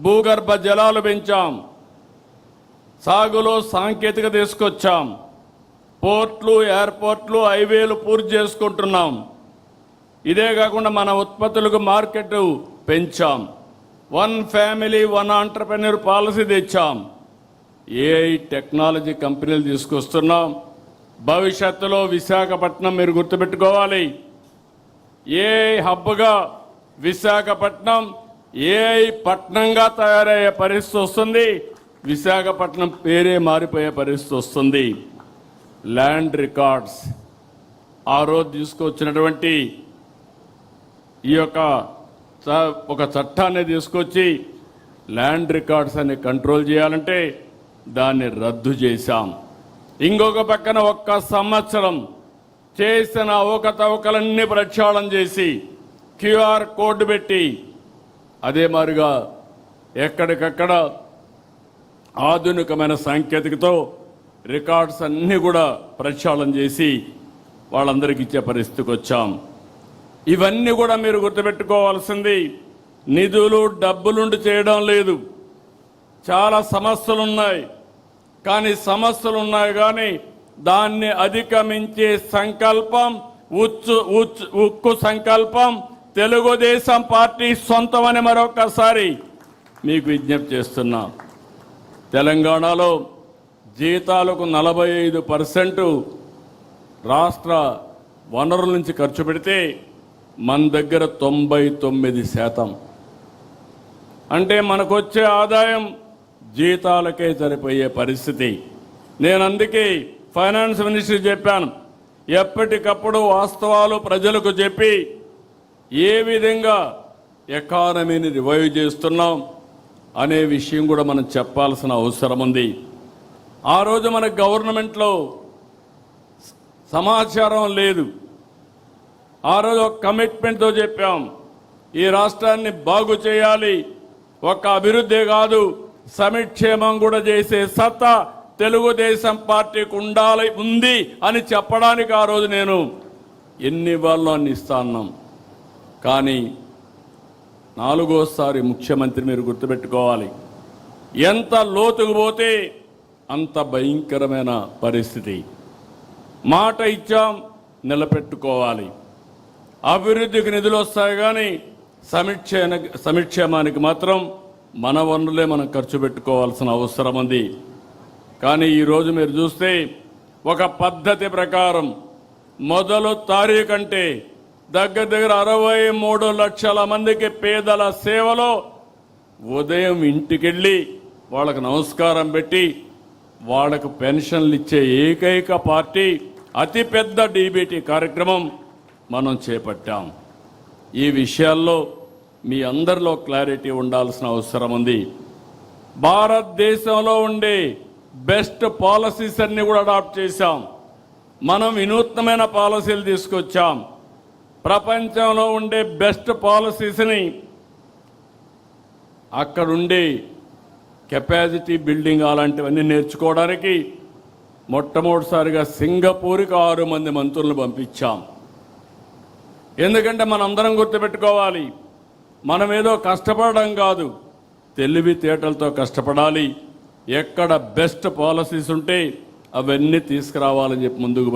భూగర్భ జలాలు పెంచాం, సాగులో సాంకేతికత తీసుకొచ్చాం, పోర్ట్లు, ఎయిర్పోర్ట్లు, హైవేలు పూర్తి చేసుకుంటున్నాం. ఇదే కాకుండా మన ఉత్పత్తులకు మార్కెట్ పెంచాం. 1 ఫ్యామిలీ 1 ఆంటర్‌ప్రెన్యూర్ పాలసీ తెచ్చాం. ఏఐ టెక్నాలజీ కంపెనీలు తీసుకొస్తున్నాం. భవిష్యత్తులో విశాఖపట్నం మీరు గుర్తుపెట్టుకోవాలి, ఏఐ హబ్గా విశాఖపట్నం ఏఐ పట్నంగా తయారయ్యే పరిస్థితి వస్తుంది. విశాఖపట్నం పేరే మారిపోయే పరిస్థితి వస్తుంది. ల్యాండ్ రికార్డ్స్ ఆ రోజు తీసుకొచ్చినటువంటి ఈ యొక్క ఒక చట్టాన్ని తీసుకొచ్చి ల్యాండ్ రికార్డ్స్ అని కంట్రోల్ చేయాలంటే దాన్ని రద్దు చేశాం. ఇంకొక పక్కన ఒక్క సంవత్సరం చేసిన అవకతవకలన్నీ ప్రక్షాళన చేసి క్యూఆర్ కోడ్ పెట్టి అదే మాదిరిగా ఎక్కడికక్కడ ఆధునికమైన సాంకేతికతో రికార్డ్స్ అన్నీ కూడా ప్రక్షాళన చేసి వాళ్ళందరికీ ఇచ్చే పరిస్థితికి వచ్చాం. ఇవన్నీ కూడా మీరు గుర్తుపెట్టుకోవాల్సింది, నిధులు డబ్బులుండి చేయడం లేదు. చాలా సమస్యలు ఉన్నాయి, కానీ దాన్ని అధిగమించే సంకల్పం, ఉక్కు సంకల్పం తెలుగుదేశం పార్టీ సొంతమని మరొకసారి మీకు విజ్ఞప్తి చేస్తున్నా. తెలంగాణలో జీతాలకు 45% రాష్ట్ర వనరుల నుంచి ఖర్చు పెడితే మన దగ్గర 99%. అంటే మనకొచ్చే ఆదాయం జీతాలకే సరిపోయే పరిస్థితి. నేను అందుకే ఫైనాన్స్ మినిస్టర్ చెప్పాను, ఎప్పటికప్పుడు వాస్తవాలు ప్రజలకు చెప్పి ఏ విధంగా ఎకానమీని రివైవ్ చేస్తున్నాం అనే విషయం కూడా మనం చెప్పాల్సిన అవసరం ఉంది. ఆ రోజు మన గవర్నమెంట్లో సమాచారం లేదు. ఆ రోజు ఒక కమిట్మెంట్తో చెప్పాం, ఈ రాష్ట్రాన్ని బాగు చేయాలి, ఒక అభివృద్ధి కాదు సంక్షేమం కూడా చేసే సత్తా తెలుగుదేశం పార్టీకి ఉంది అని చెప్పడానికి ఆ రోజు నేను ఎన్ని ఇవ్వాలో అన్ని ఇస్తాన్నాం. కానీ 4వసారి ముఖ్యమంత్రి మీరు గుర్తుపెట్టుకోవాలి, ఎంత లోతుకు పోతే అంత భయంకరమైన పరిస్థితి. మాట ఇచ్చాం, నిలబెట్టుకోవాలి. అభివృద్ధికి నిధులు వస్తాయి కానీ సంక్షేమానికి మాత్రం మన వనరులే మనం ఖర్చు పెట్టుకోవాల్సిన అవసరం ఉంది. కానీ ఈరోజు మీరు చూస్తే ఒక పద్ధతి ప్రకారం మొదలు తారీఖు అంటే దగ్గర 63 లక్షల మందికి పేదల సేవలో ఉదయం ఇంటికెళ్ళి వాళ్ళకు నమస్కారం పెట్టి వాళ్ళకు పెన్షన్లు ఇచ్చే ఏకైక పార్టీ అతిపెద్ద డీబీటీ కార్యక్రమం మనం చేపట్టాం. ఈ విషయాల్లో మీ అందరిలో క్లారిటీ ఉండాల్సిన అవసరం ఉంది. భారతదేశంలో ఉండే బెస్ట్ పాలసీస్ అన్ని కూడా అడాప్ట్ చేశాం. మనం వినూత్నమైన పాలసీలు తీసుకొచ్చాం. ప్రపంచంలో ఉండే బెస్ట్ పాలసీస్ని అక్కడుండే కెపాసిటీ బిల్డింగ్ అలాంటివన్నీ నేర్చుకోవడానికి మొట్టమొదటిసారిగా సింగపూర్కి 6 మంది మంత్రులను పంపించాం. ఎందుకంటే మనందరం గుర్తుపెట్టుకోవాలి, మనం ఏదో కష్టపడడం కాదు, తెలివితేటలతో కష్టపడాలి. ఎక్కడ బెస్ట్ పాలసీస్ ఉంటే అవన్నీ తీసుకురావాలని చెప్పి ముందుకు